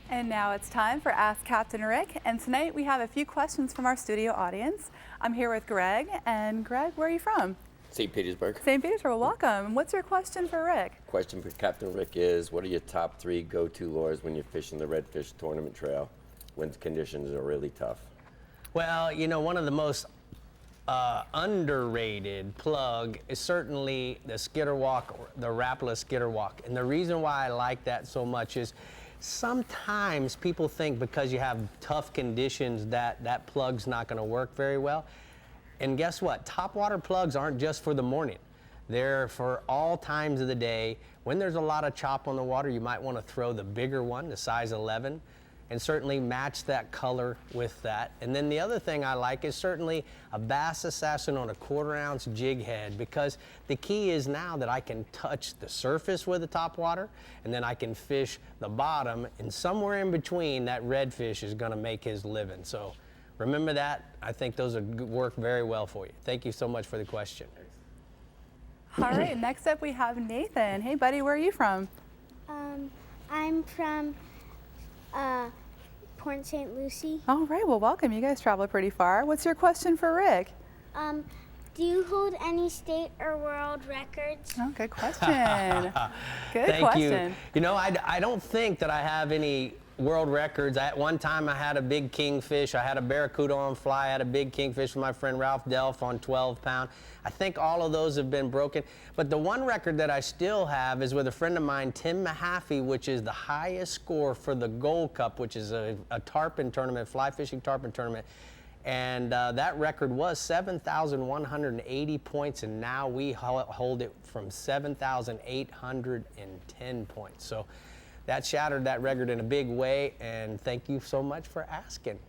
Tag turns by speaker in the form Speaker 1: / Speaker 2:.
Speaker 1: And now it's time for Ask Captain Rick, and tonight we have a few questions from our studio audience. I'm here with Greg, and Greg, where are you from?
Speaker 2: St. Petersburg.
Speaker 1: St. Petersburg, welcome. What's your question for Rick?
Speaker 2: Question for Captain Rick is, what are your top 3 go-to lures when you're fishing the Redfish Tournament Trail when conditions are really tough?
Speaker 3: Well, you know, one of the most underrated plug is certainly the Skitterwalk, the Rapala Skitterwalk. And the reason why I like that so much is sometimes people think because you have tough conditions that plug's not going to work very well. And guess what? Topwater plugs aren't just for the morning. They're for all times of the day. When there's a lot of chop on the water, you might want to throw the bigger one, the size 11, and certainly match that color with that. And then the other thing I like is certainly a Bass Assassin on a 1/4 ounce jig head, because the key is now that I can touch the surface with the topwater, and then I can fish the bottom, and somewhere in between that redfish is gonna make his living. So remember that. I think those would work very well for you. Thank you so much for the question.
Speaker 1: All right, next up we have Nathan. Hey buddy, where are you from?
Speaker 4: I'm from Port St. Lucie.
Speaker 1: All right, well welcome. You guys traveled pretty far. What's your question for Rick?
Speaker 4: Do you hold any state or world records?
Speaker 1: Oh, good question. Good
Speaker 3: Thank
Speaker 1: question.
Speaker 3: you. You know, I don't think that I have any world records. At one time I had a big kingfish. I had a barracuda on fly. I had a big kingfish with my friend Ralph Delph on 12-pound. I think all of those have been broken. But the one record that I still have is with a friend of mine, Tim Mahaffey, which is the highest score for the Gold Cup, which is a tarpon tournament, fly fishing tarpon tournament. And that record was 7,180 points, and now we hold it from 7,810 points. So that shattered that record in a big way, and thank you so much for asking.